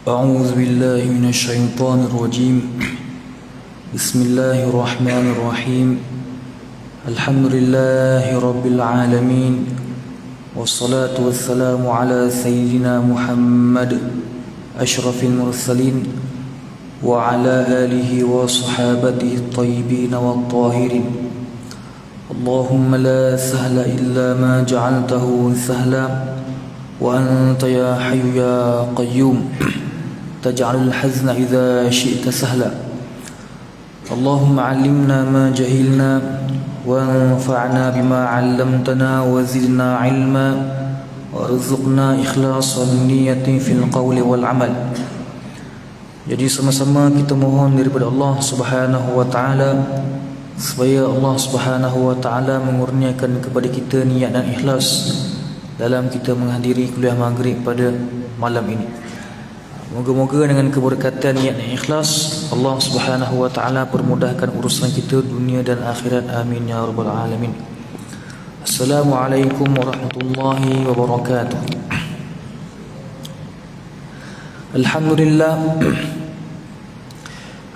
أعوذ بالله من الشيطان الرجيم بسم الله الرحمن الرحيم الحمد لله رب العالمين والصلاة والسلام على سيدنا محمد أشرف المرسلين وعلى آله وصحابته الطيبين والطاهرين اللهم لا سهل إلا ما جعلته سهلا وأنت يا حي يا قيوم تجعل الحزن إذا شئت سهلا اللهم علمنا ما جهلنا وانفعنا بما علمتنا وزدنا علما وارزقنا إخلاص النية في القول والعمل. Jadi sama-sama kita mohon daripada Allah Subhanahu wa taala supaya Allah Subhanahu wa taala mengurniakan kepada kita niat dan ikhlas dalam kita menghadiri kuliah maghrib pada malam ini. Moga-moga dengan keberkatan niat dan ikhlas Allah Subhanahu wa taala permudahkan urusan kita dunia dan akhirat. Amin ya rabbal alamin. Assalamualaikum warahmatullahi wabarakatuh.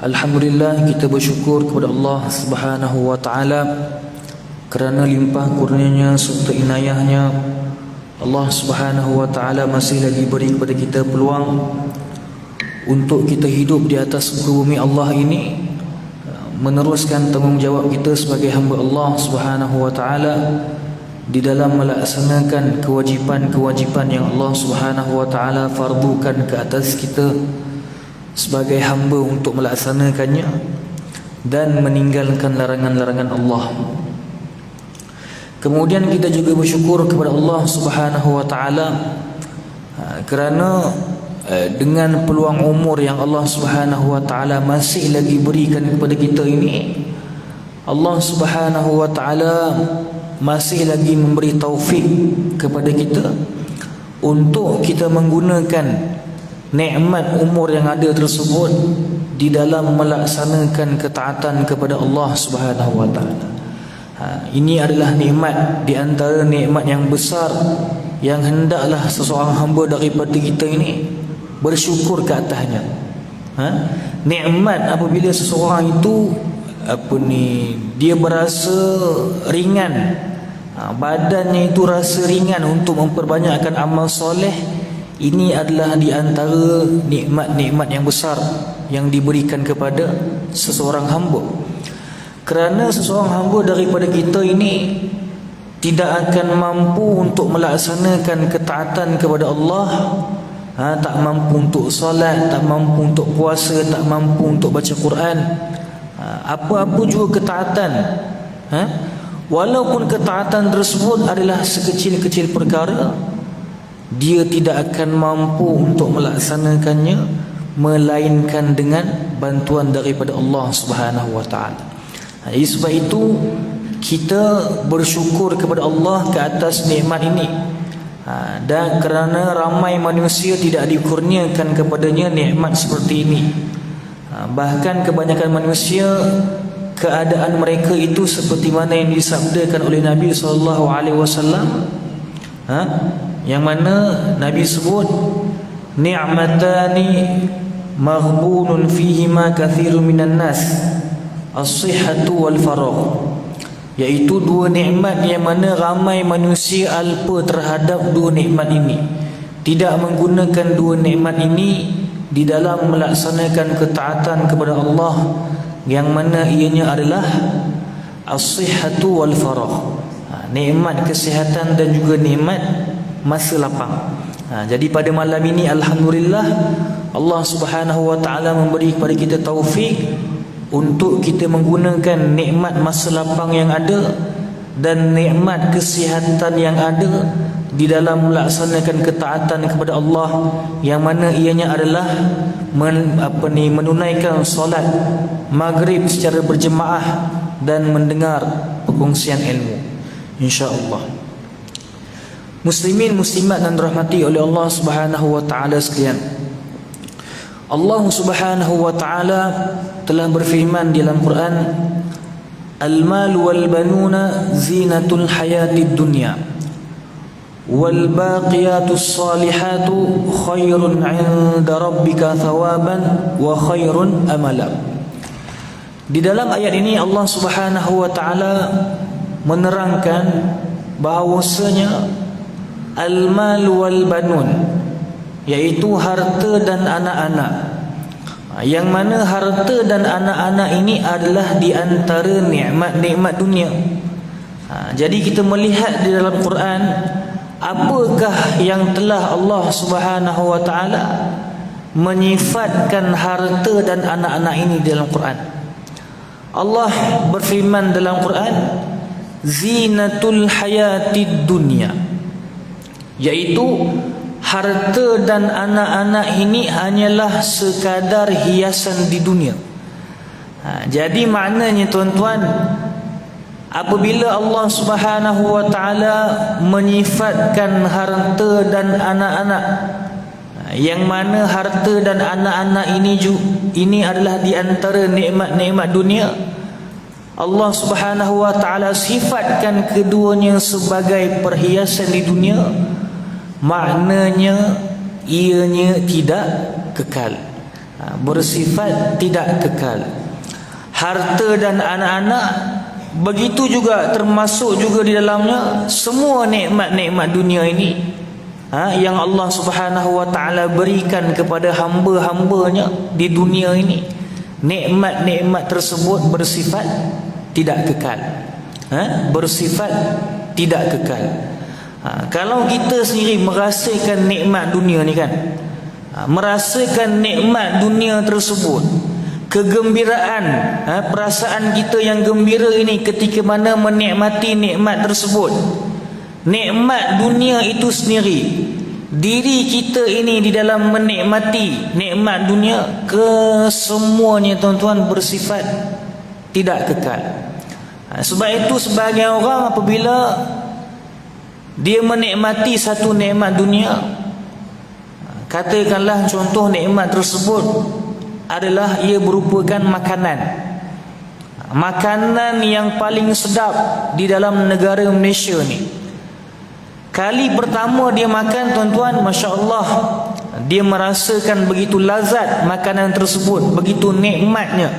Alhamdulillah kita bersyukur kepada Allah Subhanahu wa taala kerana limpah kurnianya serta inayahnya. Allah Subhanahu wa taala masih lagi beri kepada kita peluang untuk kita hidup di atas muka bumi Allah ini, meneruskan tanggungjawab kita sebagai hamba Allah Subhanahu wa taala di dalam melaksanakan kewajipan-kewajipan yang Allah Subhanahu wa taala fardukan ke atas kita sebagai hamba untuk melaksanakannya dan meninggalkan larangan-larangan Allah. Kemudian kita juga bersyukur kepada Allah Subhanahu wa taala kerana dengan peluang umur yang Allah Subhanahu wa taala masih lagi berikan kepada kita ini, Allah Subhanahu wa taala masih lagi memberi taufik kepada kita untuk kita menggunakan nikmat umur yang ada tersebut di dalam melaksanakan ketaatan kepada Allah Subhanahu wa taala. Ini adalah nikmat di antara nikmat yang besar yang hendaklah seseorang hamba daripada kita ini bersyukur ke atasnya. Nikmat apabila seseorang itu dia berasa ringan, badannya itu rasa ringan untuk memperbanyakkan amal soleh. Ini adalah di antara nikmat-nikmat yang besar yang diberikan kepada seseorang hamba. Kerana seseorang hamba daripada kita ini tidak akan mampu untuk melaksanakan ketaatan kepada Allah, tak mampu untuk solat, tak mampu untuk puasa, tak mampu untuk baca Quran, apa-apa juga ketaatan, walaupun ketaatan tersebut adalah sekecil-kecil perkara, dia tidak akan mampu untuk melaksanakannya melainkan dengan bantuan daripada Allah Subhanahu wa taala. Jadi sebab itu kita bersyukur kepada Allah ke atas nikmat ini. Dan kerana ramai manusia tidak dikurniakan kepadanya nikmat seperti ini. Bahkan kebanyakan manusia keadaan mereka itu seperti mana yang disabdakan oleh Nabi SAW, yang mana Nabi sebut ni'matani maghbunun fihima kathirun minan nas, as-sihhatu wal faragh, iaitu dua nikmat yang mana ramai manusia alpa terhadap dua nikmat ini, tidak menggunakan dua nikmat ini di dalam melaksanakan ketaatan kepada Allah, yang mana ianya adalah as-sihhatu wal faragh, nikmat kesihatan dan juga nikmat masa lapang. Jadi pada malam ini alhamdulillah Allah Subhanahu wa taala memberi kepada kita taufik untuk kita menggunakan nikmat masa lapang yang ada dan nikmat kesihatan yang ada di dalam melaksanakan ketaatan kepada Allah, yang mana ianya adalah menunaikan solat maghrib secara berjemaah dan mendengar perkongsian ilmu, insya-Allah. Muslimin muslimat dan dirahmati oleh Allah Subhanahu wa taala sekalian, Allah Subhanahu wa taala telah berfirman di dalam Quran, Al-mal wal banuna zinatul hayatid dunya wal baqiyatus salihatu khairun 'inda rabbika thawaban wa khairun amala. Di dalam ayat ini Allah Subhanahu wa taala menerangkan bahawasanya al-mal wal banun, yaitu harta dan anak-anak, yang mana harta dan anak-anak ini adalah di antara nikmat-nikmat dunia. Jadi kita melihat di dalam Quran, apakah yang telah Allah Subhanahu wa taala menyifatkan harta dan anak-anak ini dalam Quran. Allah berfirman dalam Quran, zinatul hayatid dunya, yaitu harta dan anak-anak ini hanyalah sekadar hiasan di dunia. Jadi maknanya tuan-tuan, apabila Allah Subhanahu wa taala menyifatkan harta dan anak-anak, yang mana harta dan anak-anak ini adalah di antara nikmat-nikmat dunia, Allah Subhanahu wa taala sifatkan keduanya sebagai perhiasan di dunia, maknanya ianya tidak kekal, bersifat tidak kekal. Harta dan anak-anak begitu juga, termasuk juga di dalamnya semua nikmat-nikmat dunia ini yang Allah Subhanahu wa taala berikan kepada hamba-hambanya di dunia ini. Nikmat-nikmat tersebut bersifat tidak kekal, bersifat tidak kekal. Kalau kita sendiri merasakan nikmat dunia ni kan, merasakan nikmat dunia tersebut, kegembiraan, perasaan kita yang gembira ini ketika mana menikmati nikmat tersebut, nikmat dunia itu sendiri, diri kita ini di dalam menikmati nikmat dunia, kesemuanya tuan-tuan bersifat tidak kekal. Sebab itu sebagian orang apabila dia menikmati satu nikmat dunia, katakanlah contoh nikmat tersebut adalah ia merupakan makanan yang paling sedap di dalam negara Malaysia ni. Kali pertama dia makan tuan-tuan, Masya Allah, dia merasakan begitu lazat makanan tersebut, begitu nikmatnya.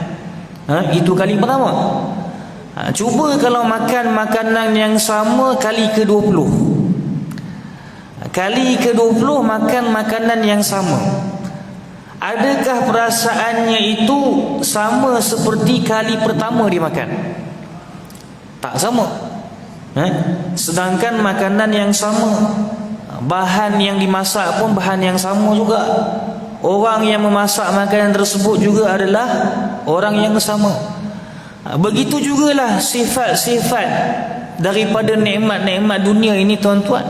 Itu kali pertama. Cuba kalau makan makanan yang sama kali ke-20, kali ke-20 makan makanan yang sama, adakah perasaannya itu sama seperti kali pertama dia makan? Tak sama. Sedangkan makanan yang sama, bahan yang dimasak pun bahan yang sama juga, orang yang memasak makanan tersebut juga adalah orang yang sama. Begitu jugalah sifat-sifat daripada nikmat-nikmat dunia ini tuan-tuan.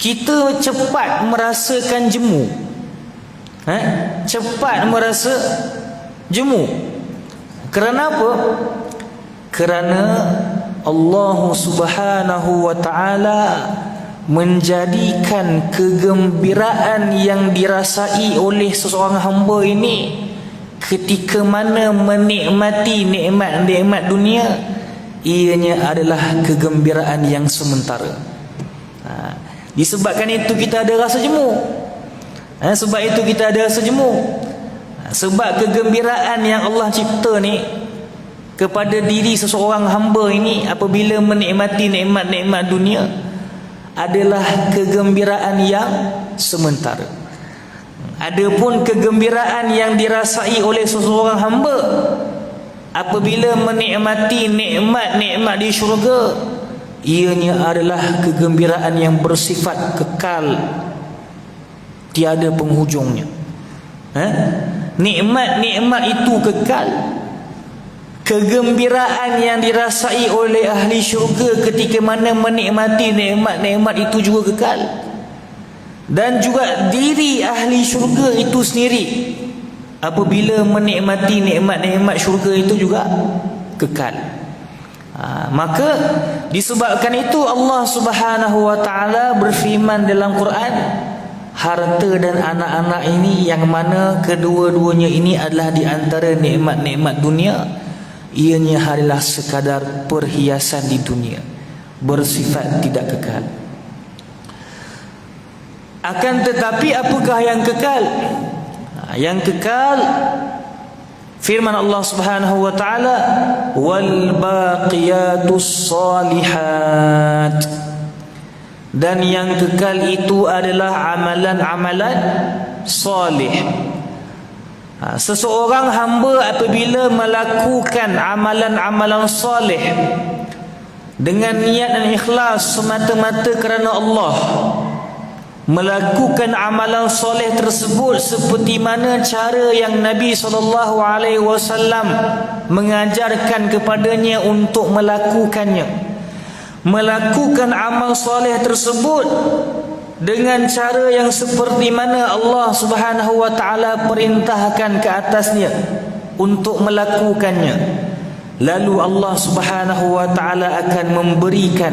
Kita cepat merasakan jemu, cepat merasa jemu. Kerana apa? Kerana Allah Subhanahu wa taala menjadikan kegembiraan yang dirasai oleh seseorang hamba ini ketika mana menikmati nikmat-nikmat dunia, ianya adalah kegembiraan yang sementara. Disebabkan itu kita ada rasa jemu. Sebab itu kita ada rasa jemu. Sebab kegembiraan yang Allah cipta ni kepada diri seseorang hamba ini apabila menikmati nikmat-nikmat dunia adalah kegembiraan yang sementara. Adapun kegembiraan yang dirasai oleh seseorang hamba apabila menikmati nikmat-nikmat di syurga, ianya adalah kegembiraan yang bersifat kekal, tiada penghujungnya. Nikmat-nikmat itu kekal. Kegembiraan yang dirasai oleh ahli syurga ketika mana menikmati nikmat-nikmat itu juga kekal. Dan juga diri ahli syurga itu sendiri apabila menikmati nikmat-nikmat syurga itu juga kekal. Maka disebabkan itu Allah Subhanahu wa taala berfirman dalam Quran, harta dan anak-anak ini yang mana kedua-duanya ini adalah di antara nikmat-nikmat dunia, ianya adalah sekadar perhiasan di dunia, bersifat tidak kekal. Akan tetapi apakah yang kekal? Yang kekal firman Allah Subhanahu wa taala, wal baqiyatus shalihat. Dan yang kekal itu adalah amalan-amalan salih. Seseorang hamba apabila melakukan amalan-amalan salih dengan niat dan ikhlas semata-mata kerana Allah, melakukan amalan soleh tersebut seperti mana cara yang Nabi SAW mengajarkan kepadanya untuk melakukannya, melakukan amal soleh tersebut dengan cara yang seperti mana Allah Subhanahu wa taala perintahkan ke atasnya untuk melakukannya, lalu Allah Subhanahu wa taala akan memberikan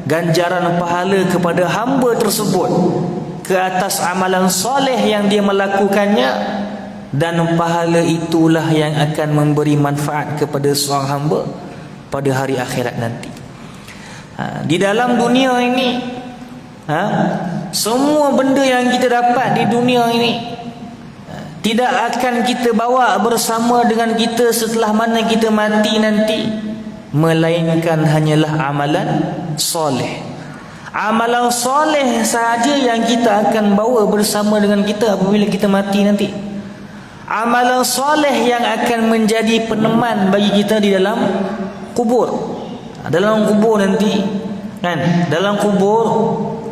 ganjaran pahala kepada hamba tersebut ke atas amalan soleh yang dia melakukannya, dan pahala itulah yang akan memberi manfaat kepada seorang hamba pada hari akhirat nanti. Di dalam dunia ini, semua benda yang kita dapat di dunia ini tidak akan kita bawa bersama dengan kita setelah mana kita mati nanti, melainkan hanyalah amalan soleh. Amalan soleh sahaja yang kita akan bawa bersama dengan kita apabila kita mati nanti. Amalan soleh yang akan menjadi peneman bagi kita di dalam kubur. Dalam kubur nanti, kan, dalam kubur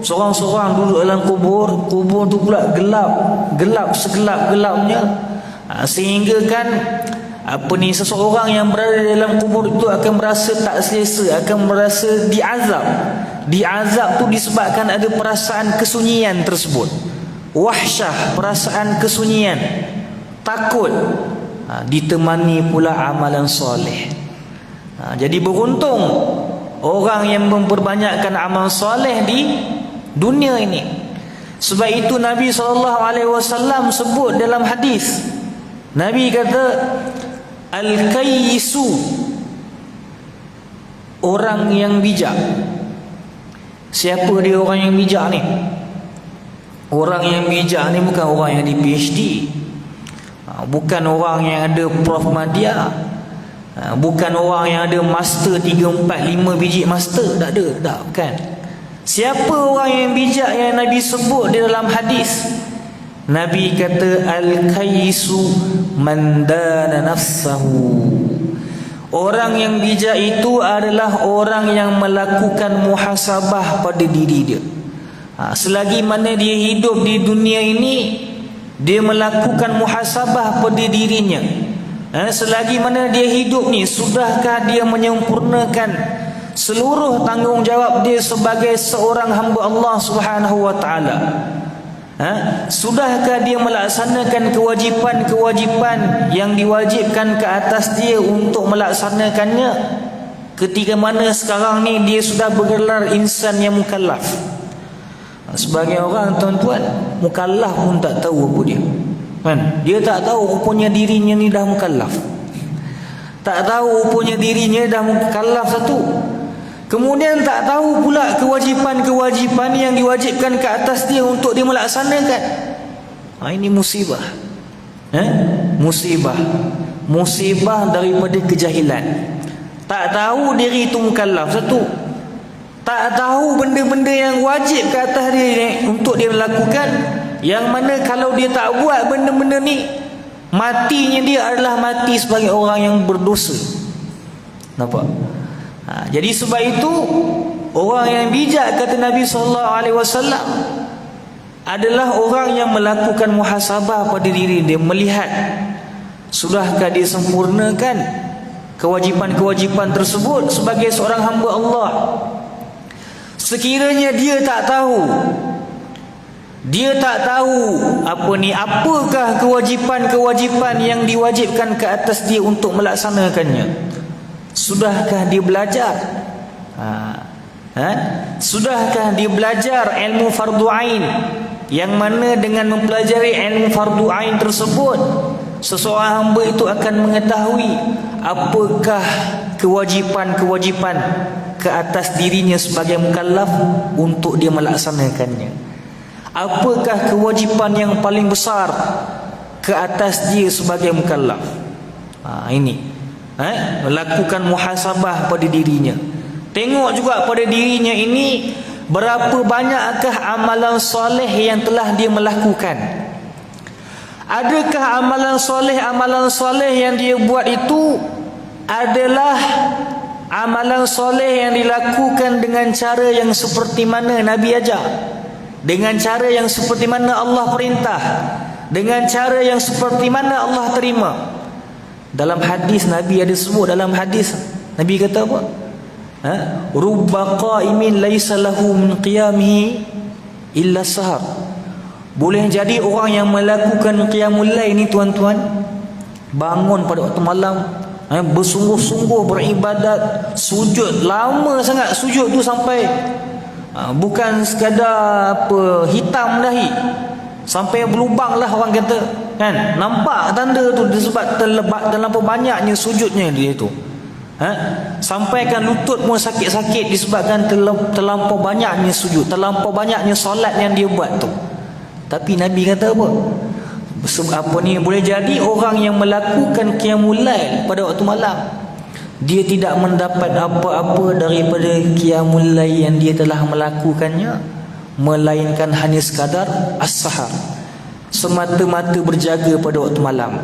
seorang-seorang duduk dalam kubur, kubur tu pula gelap segelap-gelapnya, sehingga kan seseorang yang berada dalam kubur itu akan merasa tak selesa, akan merasa diazab. Diazab tu disebabkan ada perasaan kesunyian tersebut, wahsyah, perasaan kesunyian, takut, ditemani pula amalan soleh. Jadi beruntung orang yang memperbanyakkan amal soleh di dunia ini. Sebab itu Nabi SAW sebut dalam hadis, Nabi kata, al-kayyisu, orang yang bijak. Siapa dia orang yang bijak ni? Orang yang bijak ni bukan orang yang di PhD, bukan orang yang ada Prof Madya, bukan orang yang ada master 3, 4, 5 biji master. Tak ada, tak, bukan. Siapa orang yang bijak yang Nabi sebut di dalam hadis? Nabi kata, al-kayyisu man dana nafsahu. Orang yang bijak itu adalah orang yang melakukan muhasabah pada diri dia. Selagi mana dia hidup di dunia ini, dia melakukan muhasabah pada dirinya. Selagi mana dia hidup ni, sudahkah dia menyempurnakan seluruh tanggungjawab dia sebagai seorang hamba Allah Subhanahu wa taala? Sudahkah dia melaksanakan kewajipan-kewajipan yang diwajibkan ke atas dia untuk melaksanakannya? Ketika mana sekarang ni dia sudah bergelar insan yang mukallaf. Sebagai orang, tuan-tuan, mukallaf pun tak tahu apa dia, kan? Dia tak tahu rupanya dirinya ni dah mukallaf. Tak tahu rupanya dirinya dah mukallaf satu. Kemudian tak tahu pula kewajipan-kewajipan yang diwajibkan ke atas dia untuk dia melaksanakan. Ini musibah. Musibah daripada kejahilan. Tak tahu diri itu mukallaf satu. Tak tahu benda-benda yang wajib ke atas dia untuk dia lakukan, yang mana kalau dia tak buat benda-benda ni, matinya dia adalah mati sebagai orang yang berdosa. Nampak? Jadi sebab itu orang yang bijak, kata Nabi SAW, adalah orang yang melakukan muhasabah pada diri dia, melihat sudahkah dia sempurnakan kewajipan-kewajipan tersebut sebagai seorang hamba Allah. Sekiranya dia tak tahu apakah kewajipan-kewajipan yang diwajibkan ke atas dia untuk melaksanakannya, sudahkah dia belajar? Sudahkah dia belajar ilmu fardu ain, yang mana dengan mempelajari ilmu fardu ain tersebut, seseorang hamba itu akan mengetahui apakah kewajipan-kewajipan ke atas dirinya sebagai mukallaf untuk dia melaksanakannya. Apakah kewajipan yang paling besar ke atas dia sebagai mukallaf? Ini melakukan muhasabah pada dirinya. Tengok juga pada dirinya ini, berapa banyakkah amalan soleh yang telah dia melakukan. Adakah amalan soleh yang dia buat itu adalah amalan soleh yang dilakukan dengan cara yang seperti mana Nabi ajar, dengan cara yang seperti mana Allah perintah, dengan cara yang seperti mana Allah terima. Dalam hadis Nabi ada sebut, dalam hadis Nabi kata apa? Rubba qa'imin laisa lahu min qiyamihi illa sahar. Boleh jadi orang yang melakukan qiyamul lail ni tuan-tuan, bangun pada waktu malam, bersungguh-sungguh beribadat, sujud lama sangat, sujud tu sampai bukan sekadar hitam dahi, sampai berlubang lah orang kata, kan? Nampak tanda tu disebab terlampau banyaknya sujudnya dia tu. Sampaikan lutut pun sakit-sakit disebabkan terlampau banyaknya sujud, terlampau banyaknya solat yang dia buat tu. Tapi Nabi kata apa? Boleh jadi orang yang melakukan qiyamul lail pada waktu malam, dia tidak mendapat apa-apa daripada qiyamul lail yang dia telah melakukannya, melainkan hanya sekadar as-sahar, semata-mata berjaga pada waktu malam.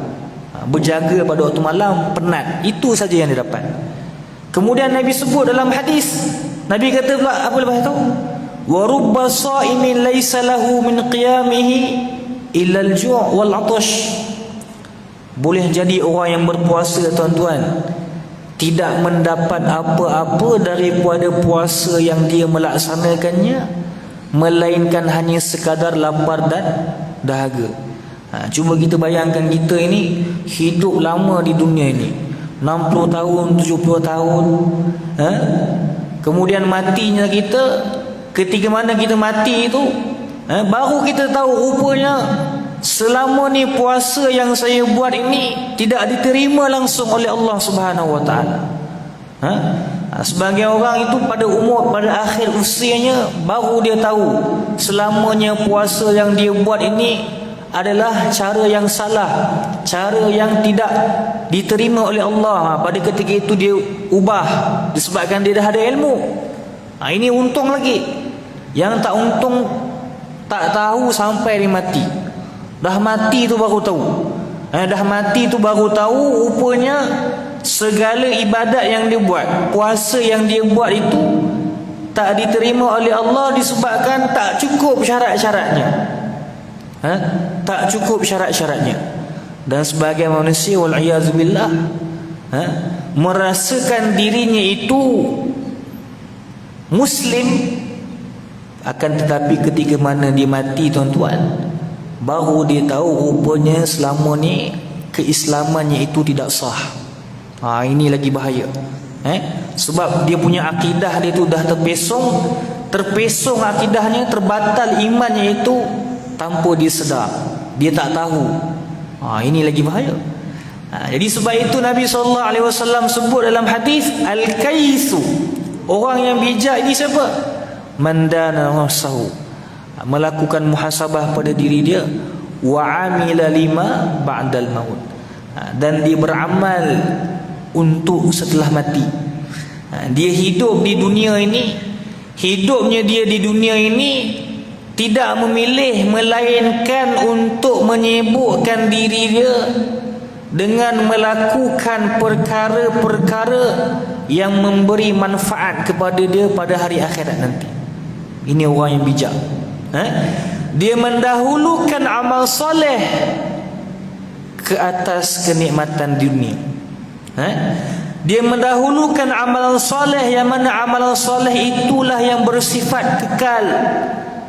Berjaga pada waktu malam, penat, itu saja yang dia dapat. Kemudian Nabi sebut dalam hadis, Nabi kata pula apa lepas tu? Wa rubba sha'imin laysa lahu min qiyamihi illa al-ju' wal 'atash. Boleh jadi orang yang berpuasa tuan-tuan tidak mendapat apa-apa daripada puasa yang dia melaksanakannya, melainkan hanya sekadar lapar dan dahaga. Cuba kita bayangkan, kita ini hidup lama di dunia ini, 60 tahun, 70 tahun, kemudian matinya kita. Ketika mana kita mati itu, baru kita tahu rupanya selama ni puasa yang saya buat ini tidak diterima langsung oleh Allah Subhanahu Wa Taala. Sebagai orang itu pada umur, pada akhir usianya, baru dia tahu selamanya puasa yang dia buat ini adalah cara yang salah, cara yang tidak diterima oleh Allah. Pada ketika itu dia ubah disebabkan dia dah ada ilmu. Ini untung lagi. Yang tak untung tak tahu sampai dia mati. Dah mati tu baru tahu. Dah mati tu baru tahu rupanya segala ibadat yang dia buat, puasa yang dia buat itu tak diterima oleh Allah disebabkan tak cukup syarat-syaratnya. Tak cukup syarat-syaratnya. Dan sebagai manusia wal'iyazubillah, merasakan dirinya itu Muslim, akan tetapi ketika mana dia mati tuan-tuan, baru dia tahu rupanya selama ni keislamannya itu tidak sah. Ini lagi bahaya. Sebab dia punya akidah dia tu dah terpesong akidahnya, terbatal imannya itu tanpa dia sedar, dia tak tahu. Ini lagi bahaya. Jadi sebab itu Nabi SAW sebut dalam hadis, al-kaisu, orang yang bijak ini siapa? Mandana nafsahu, melakukan muhasabah pada diri dia, wa amila lima ba'dal maut, dan dia beramal untuk setelah mati. Dia hidup di dunia ini, hidupnya dia di dunia ini tidak memilih melainkan untuk menyibukkan diri dia dengan melakukan perkara-perkara yang memberi manfaat kepada dia pada hari akhirat nanti. Ini orang yang bijak. Dia mendahulukan amal soleh ke atas kenikmatan dunia. Dia mendahulukan amalan soleh, yang mana amalan soleh itulah yang bersifat kekal,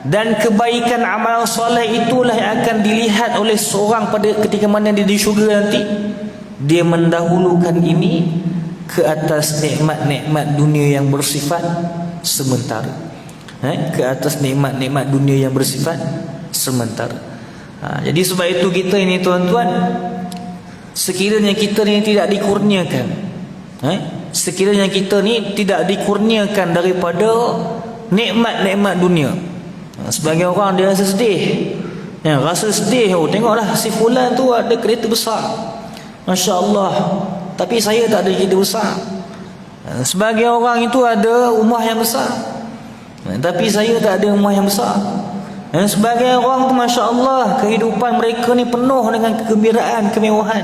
dan kebaikan amalan soleh itulah yang akan dilihat oleh seorang pada ketika mana dia di syurga nanti. Dia mendahulukan ini ke atas nikmat-nikmat dunia yang bersifat sementara. Ke atas nikmat-nikmat dunia yang bersifat sementara. Jadi sebab itu kita ini tuan-tuan, sekiranya kita ni tidak dikurniakan, sekiranya kita ni tidak dikurniakan daripada nikmat-nikmat dunia, Sebagai orang dia rasa sedih. Rasa sedih, tengoklah si fulan tu ada kereta besar, Masya Allah, tapi saya tak ada kereta besar. Sebagai orang itu ada rumah yang besar, tapi saya tak ada rumah yang besar. Sebagai orang tu Masya Allah, kehidupan mereka ni penuh dengan kegembiraan, kemewahan,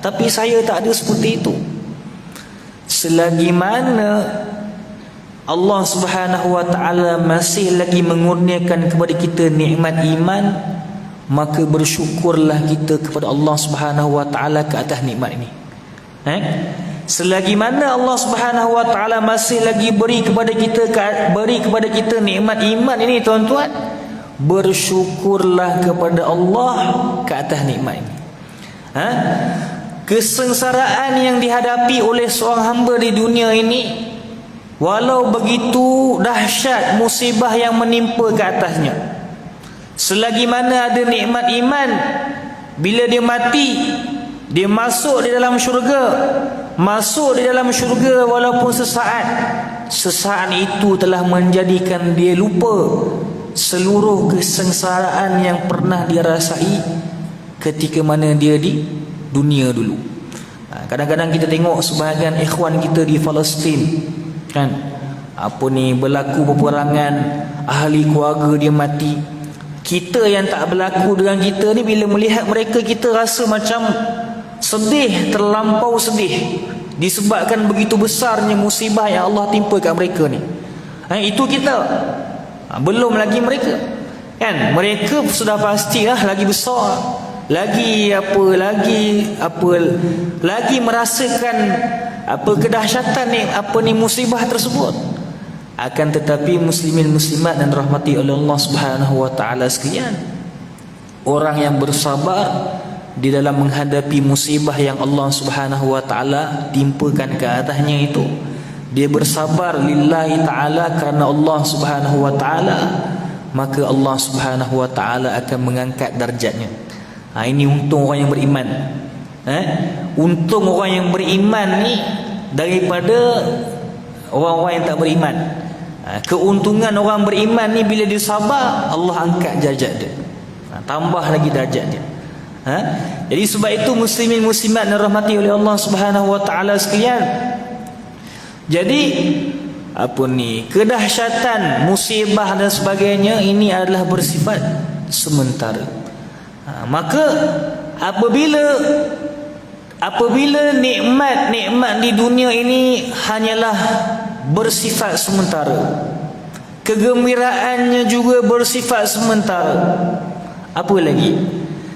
tapi saya tak ada seperti itu. Selagi mana Allah Subhanahu wa ta'ala masih lagi mengurniakan kepada kita nikmat iman, maka bersyukurlah kita kepada Allah Subhanahu wa ta'ala ke atas nikmat ini. Selagi mana Allah Subhanahu wa ta'ala masih lagi beri kepada kita nikmat iman ini, tuan-tuan, bersyukurlah kepada Allah ke atas nikmat ini. Kesengsaraan yang dihadapi oleh seorang hamba di dunia ini, walau begitu dahsyat musibah yang menimpa ke atasnya, selagi mana ada nikmat iman, bila dia mati, dia masuk di dalam syurga walaupun sesaat itu telah menjadikan dia lupa seluruh kesengsaraan yang pernah dia rasai ketika mana dia di dunia dulu. Kadang-kadang kita tengok sebahagian ikhwan kita di Palestin, kan, berlaku peperangan, ahli keluarga dia mati. Kita yang tak berlaku dengan kita ni, bila melihat mereka, kita rasa macam sedih, terlampau sedih, disebabkan begitu besarnya musibah yang Allah timpa kat mereka ni. Itu kita, belum lagi mereka, kan. Mereka sudah pastilah lagi besar, lagi merasakan kedahsyatan ni musibah tersebut. Akan tetapi muslimin muslimat dan rahmati oleh Allah Subhanahu wa ta'ala sekalian, orang yang bersabar di dalam menghadapi musibah yang Allah Subhanahu wa ta'ala timpakan ke atasnya itu, dia bersabar lillahi ta'ala kerana Allah Subhanahu wa ta'ala, maka Allah Subhanahu wa ta'ala akan mengangkat darjatnya. Ini untung orang yang beriman. Untung orang yang beriman ni daripada orang-orang yang tak beriman. Keuntungan orang beriman ni, bila dia sabar, Allah angkat darjat dia, tambah lagi darjat dia. Jadi sebab itu muslimin muslimat dan rahmati oleh Allah Subhanahu wa ta'ala sekalian, jadi kedahsyatan musibah dan sebagainya ini adalah bersifat sementara. Maka apabila nikmat di dunia ini hanyalah bersifat sementara, kegembiraannya juga bersifat sementara, apa lagi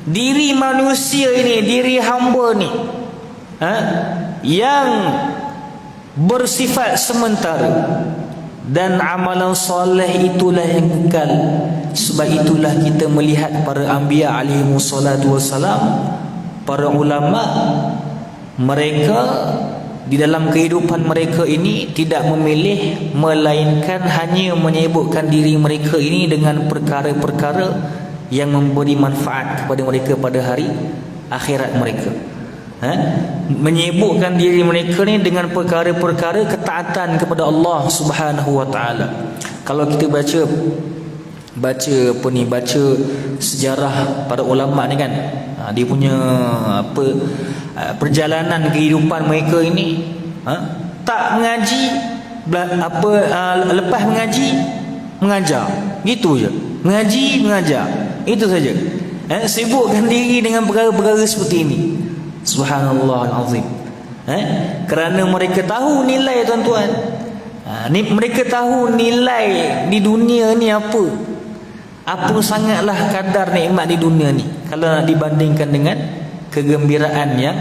diri manusia ini, diri hamba ni, yang bersifat sementara, dan amalan soleh itulah yang kekal. Sebab itulah kita melihat para anbiya alaihi salatu wassalam, para ulama, mereka di dalam kehidupan mereka ini tidak memilih, melainkan hanya menyibukkan diri mereka ini dengan perkara-perkara yang memberi manfaat kepada mereka pada hari akhirat mereka. Menyibukkan diri mereka ni dengan perkara-perkara ketaatan kepada Allah Subhanahu wa ta'ala. Kalau kita baca sejarah para ulama ni, kan, dia punya perjalanan kehidupan mereka ini, tak mengaji, lepas mengaji mengajar, gitu je, mengaji mengajar, itu saja. Sibukkan diri dengan perkara-perkara seperti ini. Subhanallah al-azim. Kerana mereka tahu nilai, tuan-tuan, mereka tahu nilai di dunia ni apa sangatlah kadar nikmat di dunia ni kalau nak dibandingkan dengan kegembiraan yang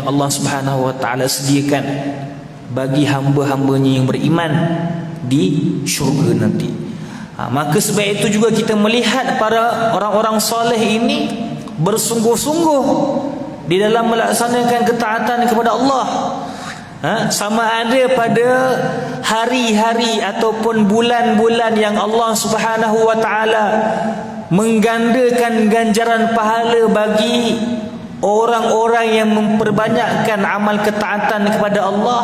Allah Subhanahu wa ta'ala sediakan bagi hamba-hambanya yang beriman di syurga nanti. Maka sebab itu juga kita melihat para orang-orang soleh ini bersungguh-sungguh di dalam melaksanakan ketaatan kepada Allah. Sama ada pada hari-hari ataupun bulan-bulan yang Allah Subhanahu wa ta'ala menggandakan ganjaran pahala bagi orang-orang yang memperbanyakkan amal ketaatan kepada Allah,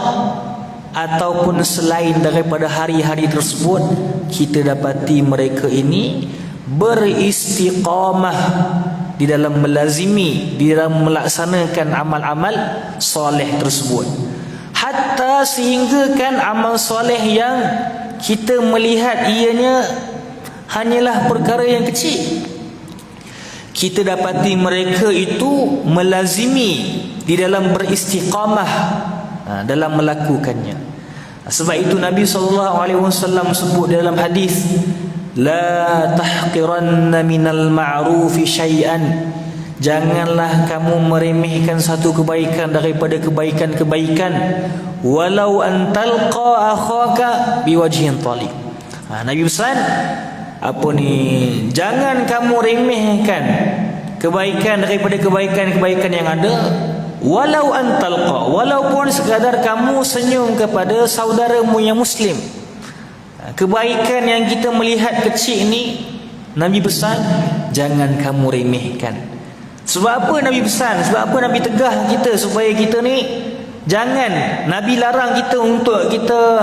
ataupun selain daripada hari-hari tersebut, kita dapati mereka ini beristiqamah di dalam melazimi, di dalam melaksanakan amal-amal soleh tersebut. Hatta sehingga kan amal soleh yang kita melihat ianya hanyalah perkara yang kecil, kita dapati mereka itu melazimi di dalam beristiqamah dalam melakukannya. Sebab itu Nabi SAW sebut dalam hadis, la tahqiranna minal ma'rufi syai'an, janganlah kamu meremehkan satu kebaikan daripada kebaikan-kebaikan, walau an talqa akhaka biwajhin talib. Nabi pesan jangan kamu remehkan kebaikan daripada kebaikan-kebaikan yang ada, walau an talqa, walaupun sekadar kamu senyum kepada saudaramu yang muslim. Kebaikan yang kita melihat kecil ni, Nabi pesan jangan kamu remehkan. Sebab apa Nabi pesan? Sebab apa Nabi tegah kita supaya kita ni jangan, Nabi larang kita untuk kita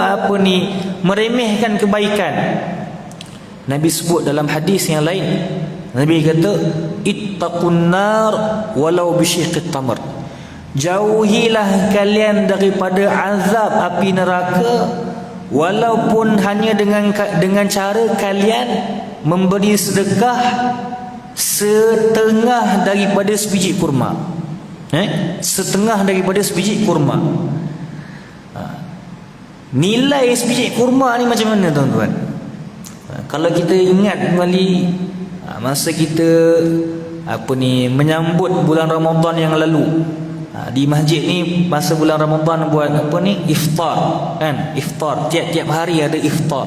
meremehkan kebaikan. Nabi sebut dalam hadis yang lain, Nabi kata ittaqun nar walau bisyiqqit tamr, jauhilah kalian daripada azab api neraka walaupun hanya dengan cara kalian memberi sedekah setengah daripada sebiji kurma. Setengah daripada sebiji kurma. Nilai sebiji kurma ni macam mana tuan-tuan? Kalau kita ingat kembali masa kita menyambut bulan Ramadan yang lalu, di masjid ni masa bulan Ramadan buat iftar, kan? Iftar, tiap-tiap hari ada iftar.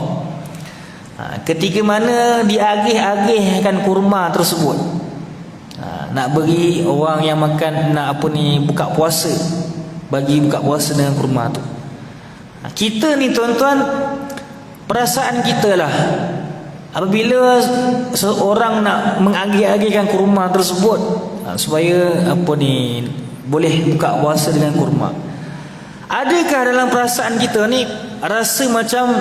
Ketika mana diagih-agihkan kurma tersebut, nak bagi orang yang makan, nak buka puasa, bagi buka puasa dengan kurma tu. Kita ni tuan-tuan, perasaan kita lah, apabila seorang nak mengagih-agihkan kurma tersebut supaya boleh buka puasa dengan kurma, adakah dalam perasaan kita ni rasa macam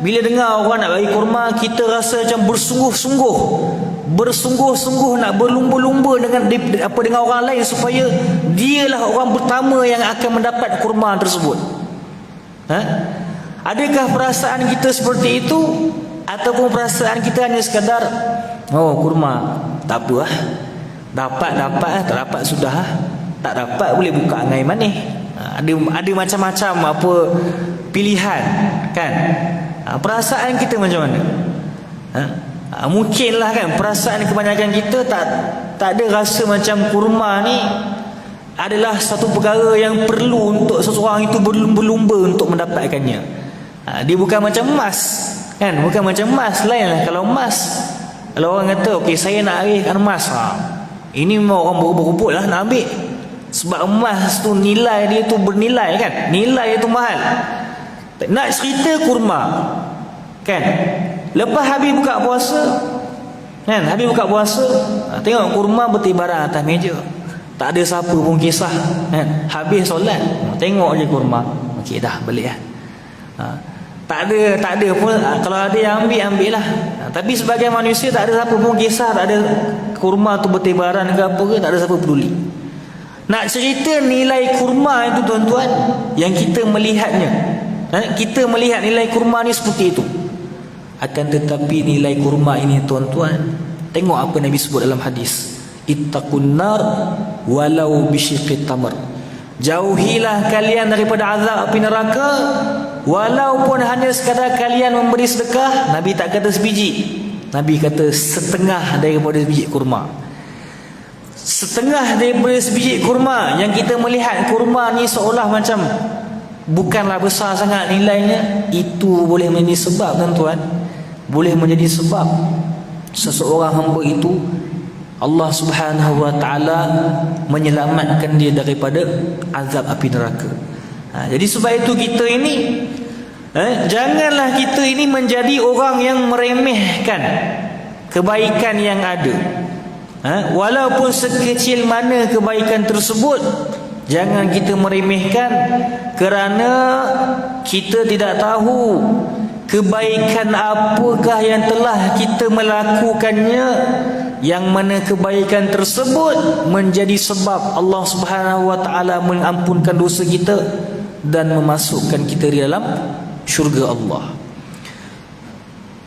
bila dengar orang nak bagi kurma, kita rasa macam bersungguh-sungguh nak berlumba-lumba dengan orang lain supaya dialah orang pertama yang akan mendapat kurma tersebut? Adakah perasaan kita seperti itu, ataupun perasaan kita hanya sekadar kurma tak apa, dapat tak dapat sudah, tak dapat boleh buka dengan manis. Ada macam-macam pilihan, kan? Perasaan kita macam mana? Mungkinlah kan perasaan kebanyakan kita tak ada rasa macam kurma ni adalah satu perkara yang perlu untuk seseorang itu berlumba-lumba untuk mendapatkannya. Dia bukan macam emas, kan? Bukan macam emas, lain lah. Kalau emas, kalau orang kata okey saya nak ambil emas, ini memang orang berebut-rebut lah nak ambil. Sebab emas tu nilai dia tu bernilai, kan? Nilai dia tu mahal. Nak cerita kurma, kan? Lepas habis buka puasa, kan? Habis buka puasa, tengok kurma bertibaran atas meja. Tak ada siapa pun kisah, kan? Habis solat, tengok je kurma. Okey dah balik lah. Tak ada pun, kalau ada yang ambil lah. Tapi sebagai manusia tak ada siapa pun kisah, tak ada kurma tu bertibaran ke apa ke, tak ada siapa peduli. Nak cerita nilai kurma itu tuan-tuan, yang kita melihatnya, kita melihat nilai kurma ni seperti itu. Akan tetapi nilai kurma ini tuan-tuan, tengok apa Nabi sebut dalam hadis, ittaqun nar walau bisyiqqit tamr, jauhilah kalian daripada azab api neraka walaupun hanya sekadar kalian memberi sedekah. Nabi tak kata sebiji, Nabi kata setengah daripada sebiji kurma. Setengah daripada sebiji kurma, yang kita melihat kurma ni seolah macam bukanlah besar sangat nilainya, itu boleh menjadi sebab tuan-tuan, boleh menjadi sebab seseorang hamba itu Allah Subhanahu wa taala menyelamatkan dia daripada azab api neraka. Jadi sebab itu kita ini janganlah kita ini menjadi orang yang meremehkan kebaikan yang ada. Walaupun sekecil mana kebaikan tersebut, Jangan kita meremehkan, kerana kita tidak tahu kebaikan apakah yang telah kita melakukannya, yang mana kebaikan tersebut menjadi sebab Allah Subhanahu wa taala mengampunkan dosa kita dan memasukkan kita di dalam syurga Allah.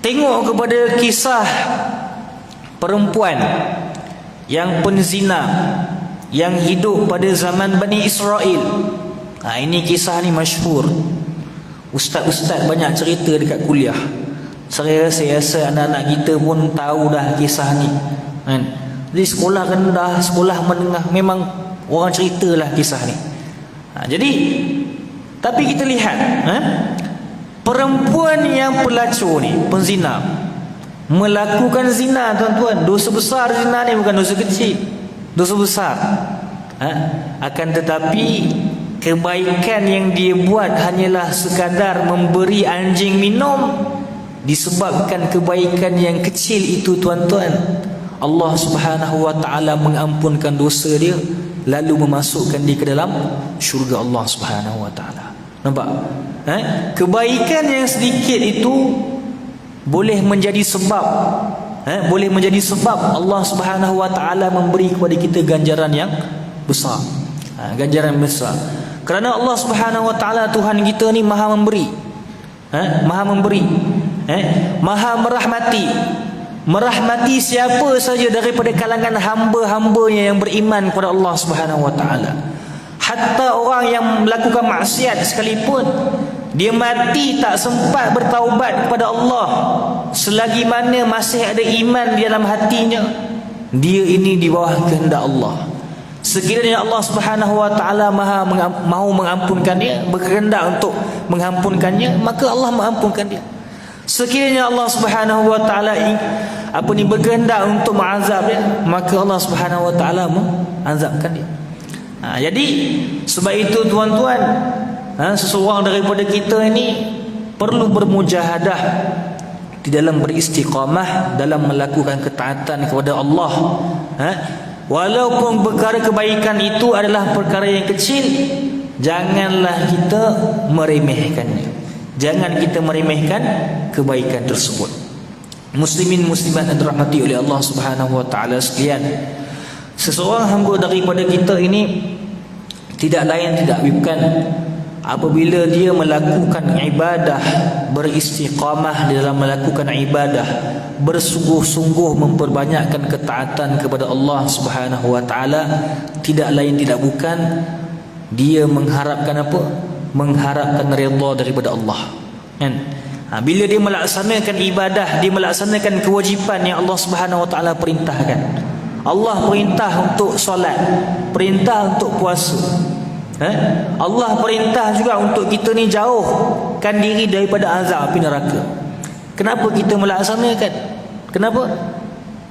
Tengok kepada kisah perempuan yang penzina yang hidup pada zaman Bani Israel. Ini kisah ni masyhur. Ustaz-ustaz banyak cerita dekat kuliah. Saya rasa anak-anak kita pun tahu dah kisah ni kan. Jadi sekolah rendah, sekolah menengah memang orang ceritalah kisah ni. Jadi tapi kita lihat perempuan yang pelacur ni, penzina, melakukan zina, tuan-tuan. Dosa besar zina ni, bukan dosa kecil, dosa besar. Akan tetapi kebaikan yang dia buat hanyalah sekadar memberi anjing minum. Disebabkan kebaikan yang kecil itu, tuan-tuan, Allah Subhanahu wa taala mengampunkan dosa dia, lalu memasukkan dia ke dalam syurga Allah Subhanahu wa taala. Nampak? Kebaikan yang sedikit itu boleh menjadi sebab boleh menjadi sebab Allah Subhanahu wa taala memberi kepada kita ganjaran yang besar. Ganjaran besar. Kerana Allah Subhanahu wa taala, Tuhan kita ni Maha memberi. Maha memberi. Maha merahmati siapa saja daripada kalangan hamba-hambanya yang beriman kepada Allah Subhanahu wa taala. Hatta orang yang melakukan maksiat sekalipun, dia mati tak sempat bertaubat kepada Allah, selagi mana masih ada iman di dalam hatinya, dia ini di bawah kehendak Allah. Sekiranya Allah Subhanahu wa taala mahu mengampunkan dia, berkehendak untuk mengampunkannya, maka Allah mengampunkan dia. Sekiranya Allah Subhanahu wa taala berkehendak untuk mengazab dia, maka Allah Subhanahu wa taala mengazabkan dia. Jadi sebab itu, tuan-tuan, seseorang daripada kita ini perlu bermujahadah di dalam beristiqamah dalam melakukan ketaatan kepada Allah. Walaupun perkara kebaikan itu adalah perkara yang kecil, janganlah kita meremehkannya. Jangan kita meremehkan kebaikan tersebut. Muslimin muslimat yang dirahmati oleh Allah Subhanahu wa taala sekalian, seseorang hamba daripada kita ini tidak lain tidak bukan apabila dia melakukan ibadah, beristiqamah di dalam melakukan ibadah, bersungguh-sungguh memperbanyakkan ketaatan kepada Allah Subhanahu wa taala, tidak lain tidak bukan dia mengharapkan apa? Mengharapkan redha daripada Allah, kan? Bila dia melaksanakan ibadah, dia melaksanakan kewajipan yang Allah Subhanahu wa taala perintahkan. Allah perintah untuk solat, perintah untuk puasa. Allah perintah juga untuk kita ni jauhkan diri daripada azab api neraka. Kenapa kita melaksanakan? Kenapa?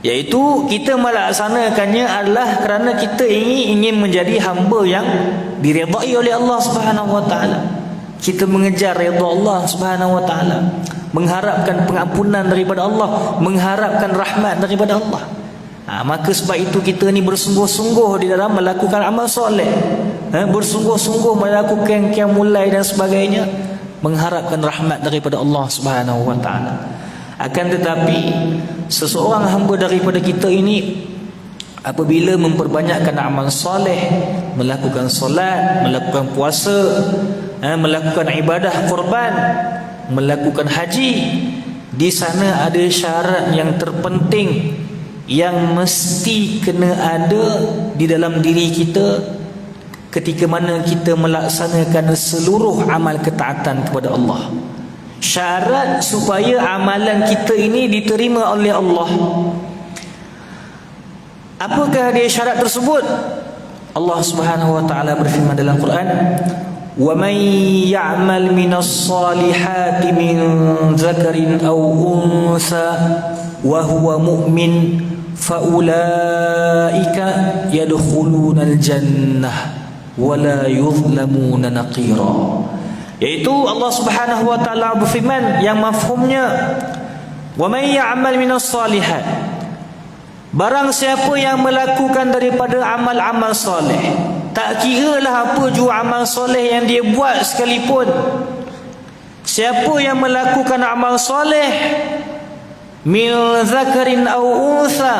Iaitu kita melaksanakannya adalah kerana kita ingin menjadi hamba yang diredai oleh Allah Subhanahu wa taala. Kita mengejar redha Allah Subhanahu wa taala, mengharapkan pengampunan daripada Allah, mengharapkan rahmat daripada Allah. Maka sebab itu kita ni bersungguh-sungguh di dalam melakukan amal soleh, bersungguh-sungguh melakukan qiyamul lail dan sebagainya, mengharapkan rahmat daripada Allah Subhanahu wa taala. Akan tetapi seseorang hamba daripada kita ini apabila memperbanyakkan amal soleh, melakukan solat, melakukan puasa, melakukan ibadah korban, melakukan haji, di sana ada syarat yang terpenting yang mesti kena ada di dalam diri kita ketika mana kita melaksanakan seluruh amal ketaatan kepada Allah. Syarat supaya amalan kita ini diterima oleh Allah. Apakah dia syarat tersebut? Allah Subhanahu wa taala berfirman dalam Quran, "Wa man ya'mal minas salihati min dzakarin aw unsa wa huwa mu'min fa ulaika yadkhulunal jannah wa la yuzlamuna naqira." Yaitu Allah Subhanahu wa taala berfirman yang mafhumnya, "Wa man ya'mal minas salihat", barang siapa yang melakukan daripada amal-amal soleh, Tak kiralah apa jua amal soleh yang dia buat sekalipun. Siapa yang melakukan amal soleh min zakarin aw untha,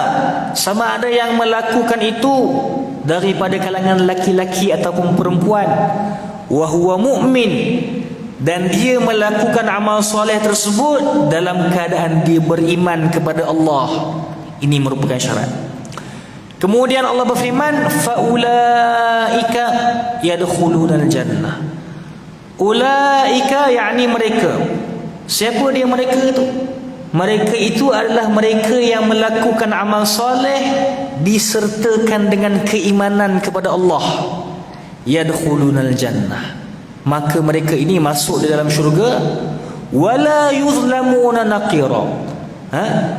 sama ada yang melakukan itu daripada kalangan laki-laki ataupun perempuan, wa huwa mu'min, dan dia melakukan amal soleh tersebut dalam keadaan dia beriman kepada Allah. Ini merupakan syarat. Kemudian Allah berfirman, faulaika yadkhulunal jannah. Ulaika yakni mereka. Siapa dia mereka itu? Mereka itu adalah mereka yang melakukan amal soleh disertakan dengan keimanan kepada Allah. Yadkhulunal jannah, maka mereka ini masuk di dalam syurga. Wala yuzlamuna naqira.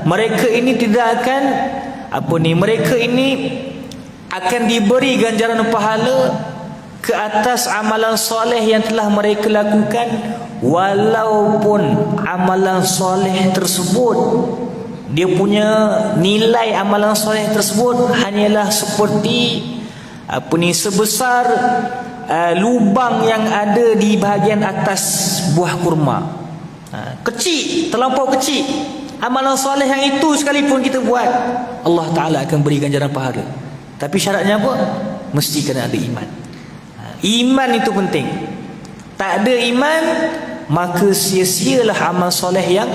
Mereka ini tidak akan mereka ini akan diberi ganjaran pahala ke atas amalan soleh yang telah mereka lakukan, walaupun amalan soleh tersebut, dia punya nilai amalan soleh tersebut hanyalah seperti sebesar lubang yang ada di bahagian atas buah kurma. Kecil, terlampau kecil. Amalan soleh yang itu sekalipun kita buat, Allah Ta'ala akan beri ganjaran pahala. Tapi syaratnya apa? Mesti kena ada iman. Iman itu penting. Tak ada iman, maka sia-sialah amal soleh yang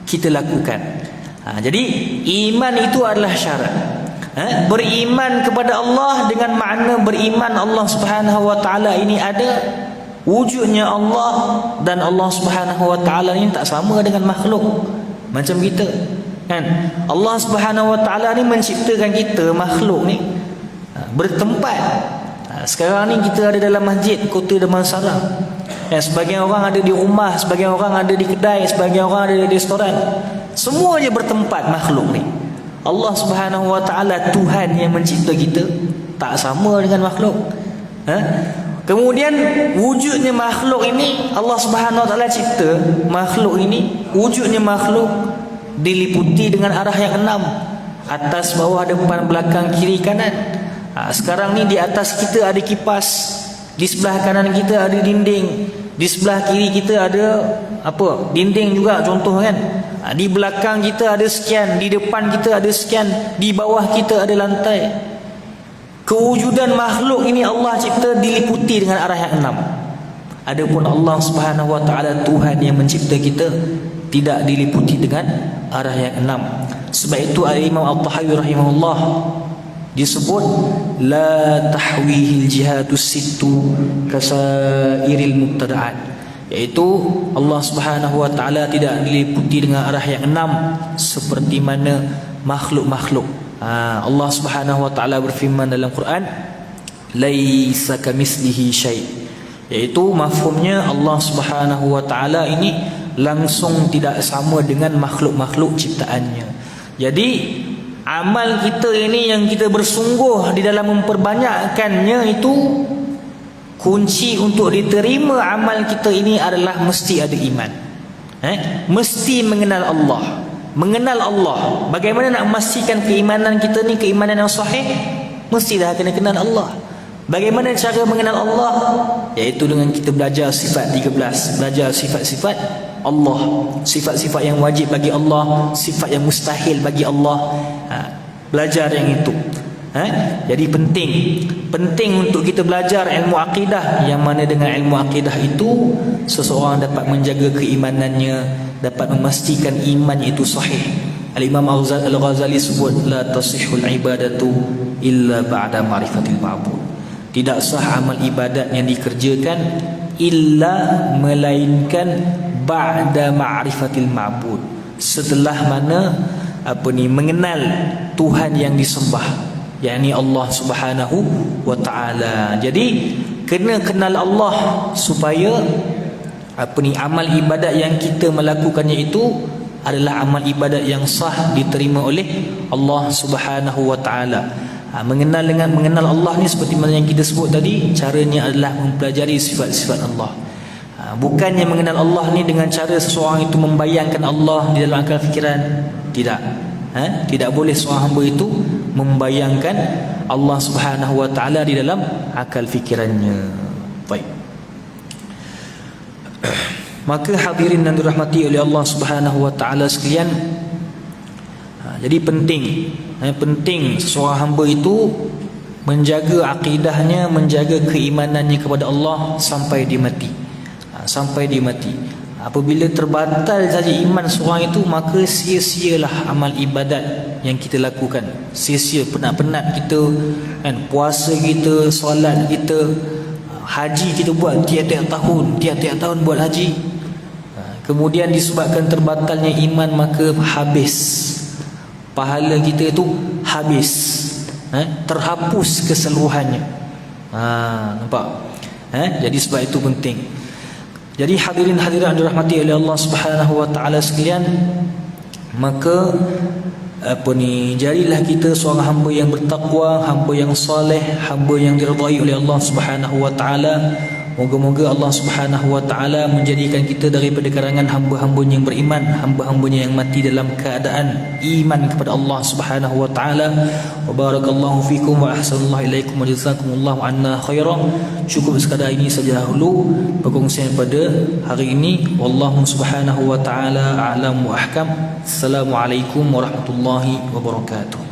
kita lakukan. Jadi iman itu adalah syarat. Beriman kepada Allah dengan makna beriman Allah Subhanahu Wa Ta'ala ini ada, wujudnya Allah, dan Allah Subhanahu Wa Ta'ala ini tak sama dengan makhluk macam kita, kan? Allah Subhanahu Wa Ta'ala ni menciptakan kita makhluk ni bertempat. Sekarang ni kita ada dalam masjid Kota Damansara. Sebagian orang ada di rumah, sebagian orang ada di kedai, sebagian orang ada di restoran. Semuanya bertempat makhluk ni. Allah Subhanahu Wa Ta'ala Tuhan yang mencipta kita tak sama dengan makhluk. Kemudian wujudnya makhluk ini, Allah Subhanahu Wa Ta'ala cipta makhluk ini, wujudnya makhluk diliputi dengan arah yang 6, atas, bawah, depan, belakang, kiri, kanan. Sekarang ni di atas kita ada kipas, di sebelah kanan kita ada dinding, di sebelah kiri kita ada dinding juga contoh, kan? Di belakang kita ada sekian, di depan kita ada sekian, di bawah kita ada lantai. Kewujudan makhluk ini Allah cipta diliputi dengan arah yang 6. Adapun Allah Subhanahu Wa Ta'ala Tuhan yang mencipta kita tidak diliputi dengan arah yang 6. Sebab itu Imam At-Tahawi rahimahullah disebut la tahwihil jihadus sittu kasairil mubtada'at, iaitu Allah Subhanahu Wa Ta'ala tidak diliputi dengan arah yang 6 seperti mana makhluk-makhluk. Allah Subhanahu Wa Ta'ala berfirman dalam Quran, laisa kamitslihi syai', iaitu mafhumnya Allah Subhanahu Wa Ta'ala ini langsung tidak sama dengan makhluk-makhluk ciptaannya. Jadi amal kita ini yang kita bersungguh di dalam memperbanyakkannya, itu kunci untuk diterima amal kita ini adalah mesti ada iman. Mesti mengenal Allah. Mengenal Allah. Bagaimana nak memastikan keimanan kita ni keimanan yang sahih? Mestilah kena kenal Allah. Bagaimana cara mengenal Allah? Iaitu dengan kita belajar sifat 13. Belajar sifat-sifat Allah, sifat-sifat yang wajib bagi Allah, sifat yang mustahil bagi Allah. Belajar yang itu. Jadi penting untuk kita belajar ilmu akidah, yang mana dengan ilmu akidah itu seseorang dapat menjaga keimanannya, dapat memastikan iman itu sahih. Al-Imam Al-Ghazali sebut la tasihul ibadatu illa ba'da ma'rifatil ma'bud. Tidak sah amal ibadat yang dikerjakan illa melainkan ba'da ma'rifatil ma'bud, setelah mana mengenal Tuhan yang disembah, yakni Allah Subhanahu Wa Ta'ala. Jadi kena kenal Allah supaya amal ibadat yang kita melakukannya itu adalah amal ibadat yang sah, diterima oleh Allah Subhanahu Wa Ta'ala. Mengenal Allah ni seperti mana yang kita sebut tadi, caranya adalah mempelajari sifat-sifat Allah. Bukannya mengenal Allah ni dengan cara seseorang itu membayangkan Allah di dalam akal fikiran. Tidak. Tidak boleh seorang hamba itu membayangkan Allah Subhanahu wa taala di dalam akal fikirannya. Baik. Maka hadirin yang dirahmati oleh Allah Subhanahu wa taala sekalian, jadi penting seorang hamba itu menjaga akidahnya, menjaga keimanannya kepada Allah sampai dia mati. Sampai dia mati. Apabila terbatal saja iman seorang itu, maka sia-sialah amal ibadat yang kita lakukan. Sia-sia, penat-penat kita kan, puasa kita, solat kita, haji kita buat tiap-tiap tahun buat haji. Kemudian disebabkan terbatalnya iman, maka habis pahala kita itu, habis, terhapus keseluruhannya. Nampak? Jadi sebab itu penting. Jadi hadirin hadirat dirahmati oleh Allah Subhanahu wa taala sekalian, maka jadilah kita seorang hamba yang bertakwa, hamba yang soleh, hamba yang diridai oleh Allah Subhanahu wa taala. Moga-moga Allah Subhanahu wa taala menjadikan kita daripada kalangan hamba-hambanya yang beriman, hamba-hambanya yang mati dalam keadaan iman kepada Allah Subhanahu wa taala. Wa barakallahu fikum wa ahsanallahu ilaikum wa jazakumullahu anna khairan. Cukup sekadar ini saja dahulu perkongsian pada hari ini. Wallahu subhanahu wa taala a'lam wa ahkam. Assalamualaikum warahmatullahi wabarakatuh.